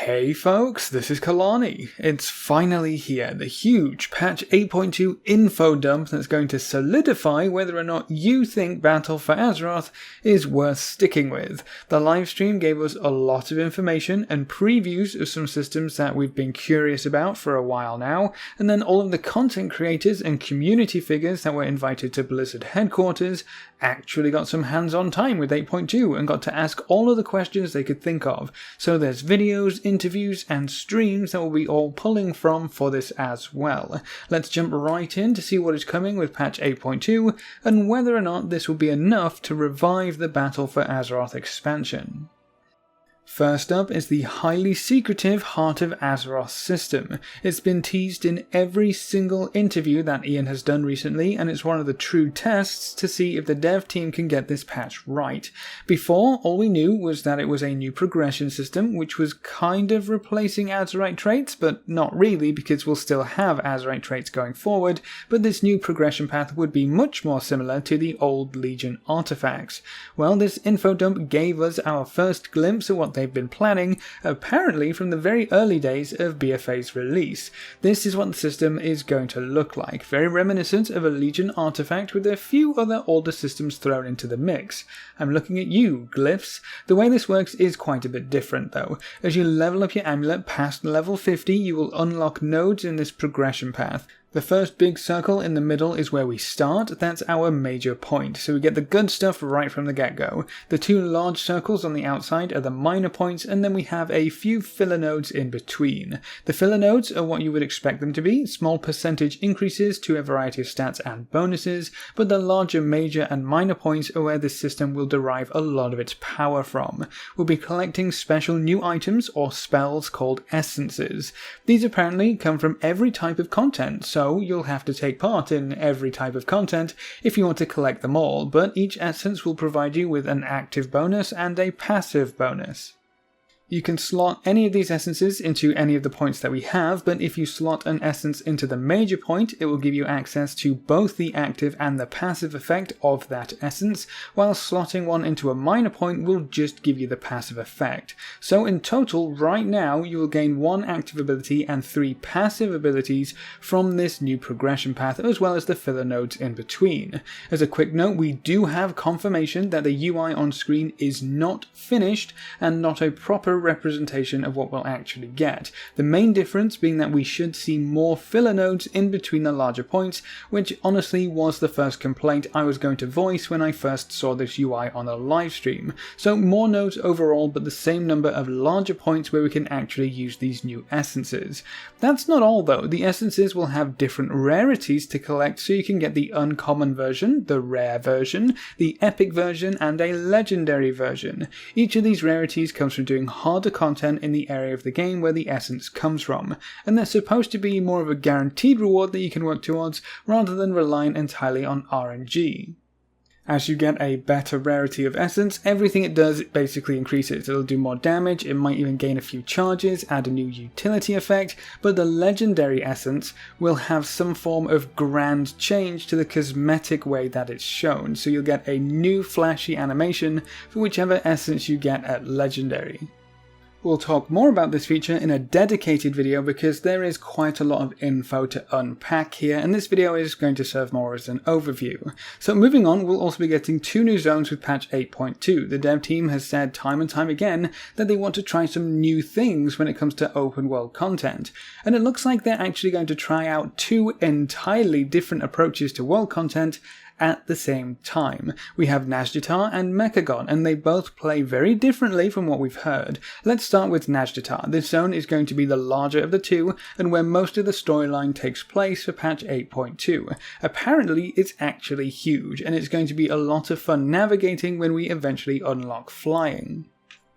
Hey folks, this is Kelani. It's finally here, the huge patch 8.2 info dump that's going to solidify whether or not you think Battle for Azeroth is worth sticking with. The livestream gave us a lot of information and previews of some systems that we've been curious about for a while now, and then all of the content creators and community figures that were invited to Blizzard headquarters actually got some hands-on time with 8.2 and got to ask all of the questions they could think of. So there's videos, interviews and streams that we'll be all pulling from for this as well. Let's jump right in to see what is coming with patch 8.2 and whether or not this will be enough to revive the Battle for Azeroth expansion. First up is the highly secretive Heart of Azeroth system. It's been teased in every single interview that Ian has done recently, and it's one of the true tests to see if the dev team can get this patch right. Before, all we knew was that it was a new progression system, which was kind of replacing Azerite traits, but not really because we'll still have Azerite traits going forward, but this new progression path would be much more similar to the old Legion artifacts. Well, this info dump gave us our first glimpse of what they've been planning, apparently from the very early days of BFA's release. This is what the system is going to look like, very reminiscent of a Legion artifact with a few other older systems thrown into the mix. I'm looking at you, Glyphs. The way this works is quite a bit different though. As you level up your amulet past level 50, you will unlock nodes in this progression path. The first big circle in the middle is where we start. That's our major point, so we get the good stuff right from the get-go. The two large circles on the outside are the minor points, and then we have a few filler nodes in between. The filler nodes are what you would expect them to be, small percentage increases to a variety of stats and bonuses, but the larger major and minor points are where this system will derive a lot of its power from. We'll be collecting special new items or spells called essences. These apparently come from every type of content, so you'll have to take part in every type of content if you want to collect them all, but each essence will provide you with an active bonus and a passive bonus. You can slot any of these essences into any of the points that we have, but if you slot an essence into the major point, it will give you access to both the active and the passive effect of that essence, while slotting one into a minor point will just give you the passive effect. So in total, right now, you will gain 1 active ability and 3 passive abilities from this new progression path, as well as the filler nodes in between. As a quick note, we do have confirmation that the UI on screen is not finished and not a proper representation of what we'll actually get. The main difference being that we should see more filler nodes in between the larger points, which honestly was the first complaint I was going to voice when I first saw this UI on a live stream. So more nodes overall, but the same number of larger points where we can actually use these new essences. That's not all though. The essences will have different rarities to collect, so you can get the uncommon version, the rare version, the epic version, and a legendary version. Each of these rarities comes from doing harder content in the area of the game where the essence comes from, and they're supposed to be more of a guaranteed reward that you can work towards rather than relying entirely on RNG. As you get a better rarity of essence, everything it does basically increases. It'll do more damage, it might even gain a few charges, add a new utility effect, but the legendary essence will have some form of grand change to the cosmetic way that it's shown, so you'll get a new flashy animation for whichever essence you get at legendary. We'll talk more about this feature in a dedicated video because there is quite a lot of info to unpack here, and this video is going to serve more as an overview. So moving on, we'll also be getting 2 new zones with patch 8.2. The dev team has said time and time again that they want to try some new things when it comes to open world content, and it looks like they're actually going to try out 2 entirely different approaches to world content at the same time. We have Nazjatar and Mechagon, and they both play very differently from what we've heard. Let's start with Nazjatar. This zone is going to be the larger of the 2, and where most of the storyline takes place for patch 8.2. Apparently, it's actually huge, and it's going to be a lot of fun navigating when we eventually unlock flying.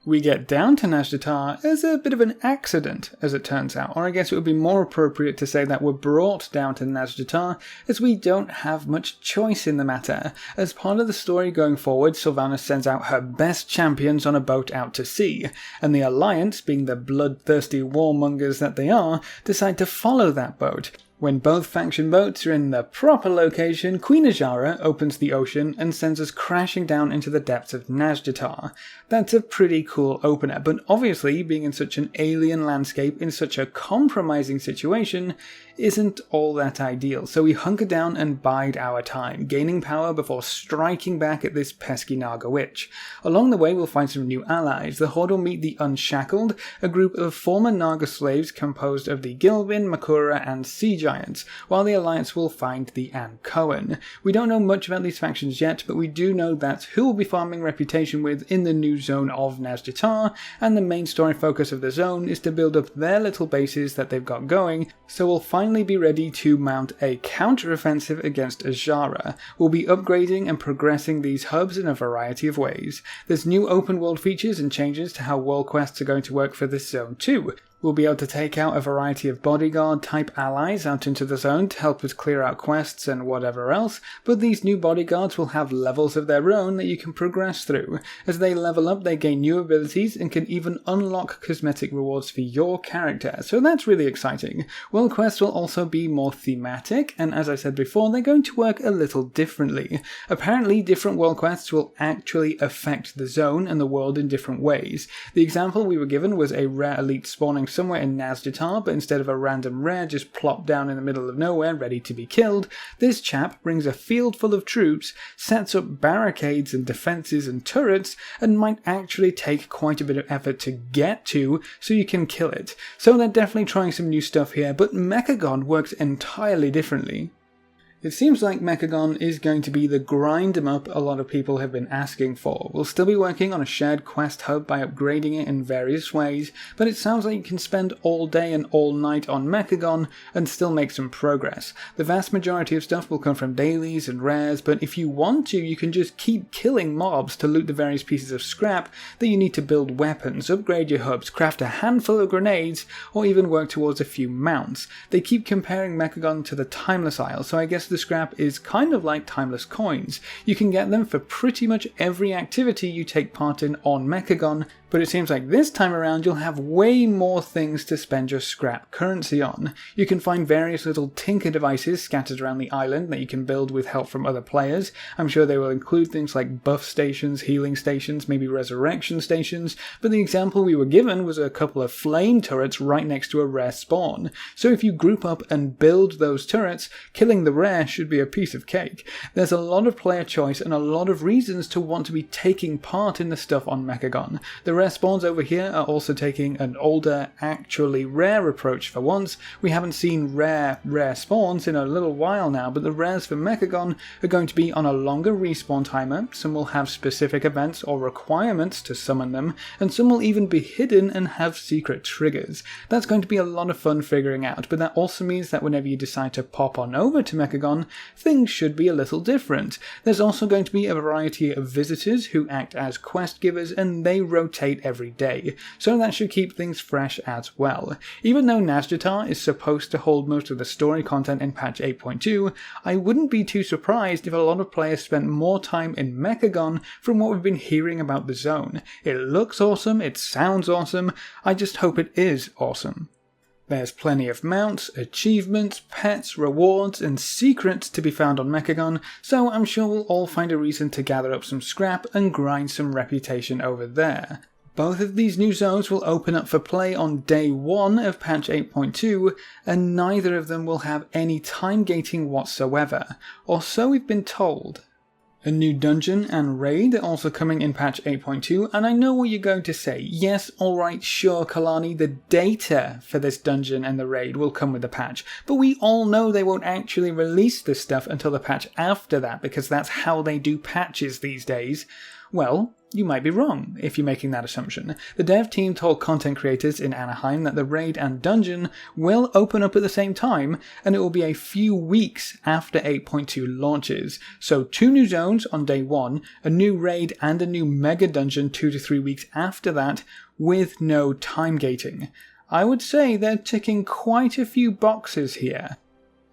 We get down to Nazjatar as a bit of an accident, as it turns out, or I guess it would be more appropriate to say that we're brought down to Nazjatar as we don't have much choice in the matter. As part of the story going forward, Sylvanas sends out her best champions on a boat out to sea, and the Alliance, being the bloodthirsty warmongers that they are, decide to follow that boat. When both faction boats are in the proper location, Queen Azshara opens the ocean and sends us crashing down into the depths of Nazjatar. That's a pretty cool opener, but obviously being in such an alien landscape in such a compromising situation isn't all that ideal, so we hunker down and bide our time, gaining power before striking back at this pesky Naga witch. Along the way we'll find some new allies. The Horde will meet the Unshackled, a group of former Naga slaves composed of the Gilbin, Makura and Sea Giants, while the Alliance will find the Ankoan. We don't know much about these factions yet, but we do know that's who we'll be farming reputation with in the new zone of Nazjatar, and the main story focus of the zone is to build up their little bases that they've got going, so we'll finally be ready to mount a counter-offensive against Azshara. We'll be upgrading and progressing these hubs in a variety of ways. There's new open world features and changes to how world quests are going to work for this zone too. We'll be able to take out a variety of bodyguard type allies out into the zone to help us clear out quests and whatever else, but these new bodyguards will have levels of their own that you can progress through. As they level up, they gain new abilities and can even unlock cosmetic rewards for your character, so that's really exciting. World quests will also be more thematic, and as I said before, they're going to work a little differently. Apparently, different world quests will actually affect the zone and the world in different ways. The example we were given was a rare elite spawning somewhere in Nazjatar, but instead of a random rare just plopped down in the middle of nowhere ready to be killed, this chap brings a field full of troops, sets up barricades and defences and turrets, and might actually take quite a bit of effort to get to so you can kill it. So they're definitely trying some new stuff here, but Mechagon works entirely differently. It seems like Mechagon is going to be the grind 'em up a lot of people have been asking for. We'll still be working on a shared quest hub by upgrading it in various ways, but it sounds like you can spend all day and all night on Mechagon and still make some progress. The vast majority of stuff will come from dailies and rares, but if you want to, you can just keep killing mobs to loot the various pieces of scrap that you need to build weapons, upgrade your hubs, craft a handful of grenades, or even work towards a few mounts. They keep comparing Mechagon to the Timeless Isle, so I guess the scrap is kind of like timeless coins. You can get them for pretty much every activity you take part in on Mechagon, but it seems like this time around you'll have way more things to spend your scrap currency on. You can find various little tinker devices scattered around the island that you can build with help from other players. I'm sure they will include things like buff stations, healing stations, maybe resurrection stations, but the example we were given was a couple of flame turrets right next to a rare spawn. So if you group up and build those turrets, killing the rare should be a piece of cake. There's a lot of player choice and a lot of reasons to want to be taking part in the stuff on Mechagon. The rare spawns over here are also taking an older, actually rare approach for once. We haven't seen rare spawns in a little while now, but the rares for Mechagon are going to be on a longer respawn timer. Some will have specific events or requirements to summon them, and some will even be hidden and have secret triggers. That's going to be a lot of fun figuring out, but that also means that whenever you decide to pop on over to Mechagon, things should be a little different. There's also going to be a variety of visitors who act as quest givers, and they rotate every day, so that should keep things fresh as well. Even though Nazjatar is supposed to hold most of the story content in patch 8.2, I wouldn't be too surprised if a lot of players spent more time in Mechagon from what we've been hearing about the zone. It looks awesome, it sounds awesome, I just hope it is awesome. There's plenty of mounts, achievements, pets, rewards, and secrets to be found on Mechagon, so I'm sure we'll all find a reason to gather up some scrap and grind some reputation over there. Both of these new zones will open up for play on day 1 of patch 8.2, and neither of them will have any time gating whatsoever, or so we've been told. A new dungeon and raid are also coming in patch 8.2, and I know what you're going to say. Yes, alright, sure, Kelani, the data for this dungeon and the raid will come with the patch, but we all know they won't actually release this stuff until the patch after that, because that's how they do patches these days. Well, you might be wrong if you're making that assumption. The dev team told content creators in Anaheim that the raid and dungeon will open up at the same time, and it will be a few weeks after 8.2 launches. So 2 new zones on day 1, a new raid and a new mega dungeon 2 to 3 weeks after that, with no time gating. I would say they're ticking quite a few boxes here.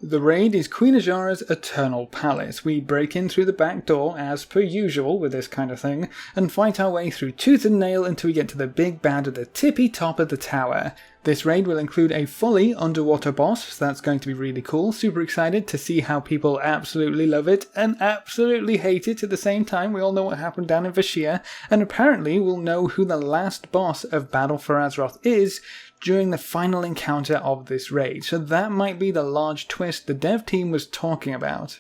The raid is Queen Azshara's Eternal Palace. We break in through the back door, as per usual with this kind of thing, and fight our way through tooth and nail until we get to the big bad at the tippy top of the tower. This raid will include a fully underwater boss, so that's going to be really cool. Super excited to see how people absolutely love it and absolutely hate it at the same time. We all know what happened down in Vashj'ir, and apparently we'll know who the last boss of Battle for Azeroth is during the final encounter of this raid, so that might be the large twist the dev team was talking about.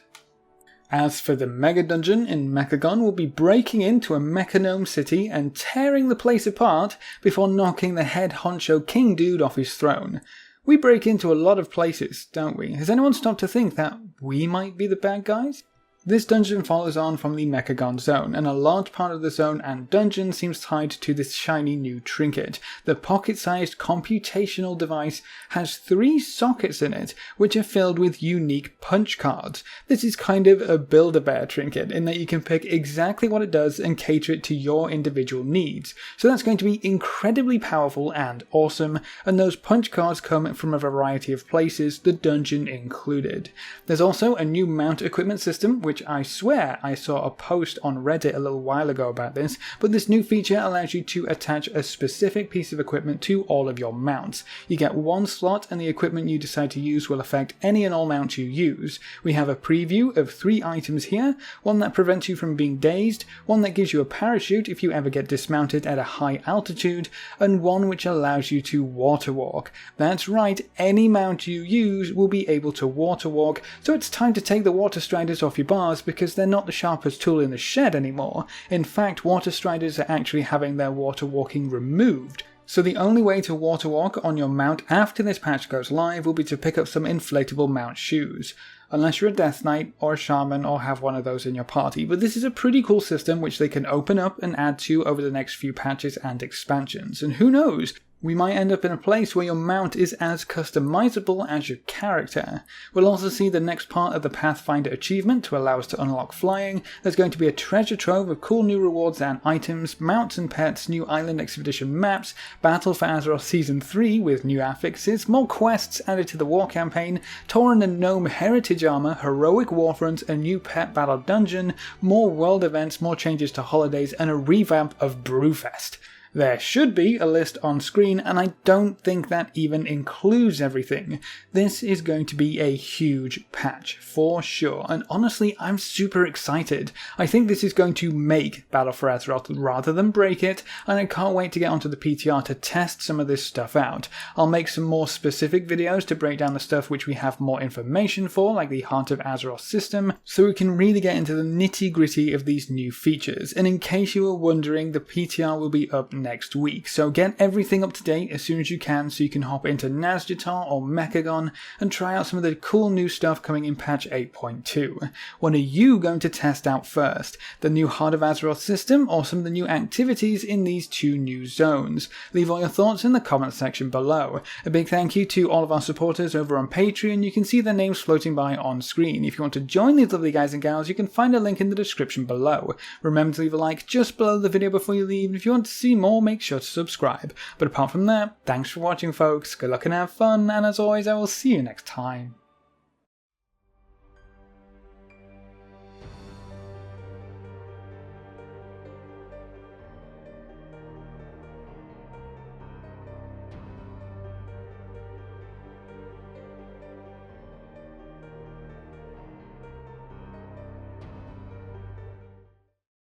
As for the mega dungeon in Mechagon, we'll be breaking into a Mechanome city and tearing the place apart before knocking the head honcho king dude off his throne. We break into a lot of places, don't we? Has anyone stopped to think that we might be the bad guys? This dungeon follows on from the Mechagon zone, and a large part of the zone and dungeon seems tied to this shiny new trinket. The pocket-sized computational device has 3 sockets in it, which are filled with unique punch cards. This is kind of a Build-A-Bear trinket, in that you can pick exactly what it does and cater it to your individual needs. So that's going to be incredibly powerful and awesome, and those punch cards come from a variety of places, the dungeon included. There's also a new mount equipment system, which I swear I saw a post on Reddit a little while ago about this, but this new feature allows you to attach a specific piece of equipment to all of your mounts. You get 1 slot and the equipment you decide to use will affect any and all mounts you use. We have a preview of 3 items here, one that prevents you from being dazed, one that gives you a parachute if you ever get dismounted at a high altitude, and one which allows you to water walk. That's right, any mount you use will be able to water walk, so it's time to take the water striders off your bar because they're not the sharpest tool in the shed anymore. In fact, water striders are actually having their water walking removed. So the only way to water walk on your mount after this patch goes live will be to pick up some inflatable mount shoes. Unless you're a Death Knight or a Shaman or have one of those in your party, but this is a pretty cool system which they can open up and add to over the next few patches and expansions, and who knows, we might end up in a place where your mount is as customizable as your character. We'll also see the next part of the Pathfinder achievement to allow us to unlock flying. There's going to be a treasure trove of cool new rewards and items, mounts and pets, new island expedition maps, Battle for Azeroth Season 3 with new affixes, more quests added to the war campaign, Tauren and Gnome heritage armor, heroic warfronts, a new pet battle dungeon, more world events, more changes to holidays, and a revamp of Brewfest. There should be a list on screen, and I don't think that even includes everything. This is going to be a huge patch, for sure, and honestly, I'm super excited. I think this is going to make Battle for Azeroth rather than break it, and I can't wait to get onto the PTR to test some of this stuff out. I'll make some more specific videos to break down the stuff which we have more information for, like the Heart of Azeroth system, so we can really get into the nitty-gritty of these new features. And in case you were wondering, the PTR will be up next week, so get everything up to date as soon as you can so you can hop into Nazjatar or Mechagon and try out some of the cool new stuff coming in patch 8.2. What are you going to test out first? The new Heart of Azeroth system or some of the new activities in these 2 new zones? Leave all your thoughts in the comment section below. A big thank you to all of our supporters over on Patreon. You can see their names floating by on screen. If you want to join these lovely guys and gals, you can find a link in the description below. Remember to leave a like just below the video before you leave, and if you want to see more, make sure to subscribe. But apart from that, thanks for watching folks, good luck and have fun, and as always I will see you next time.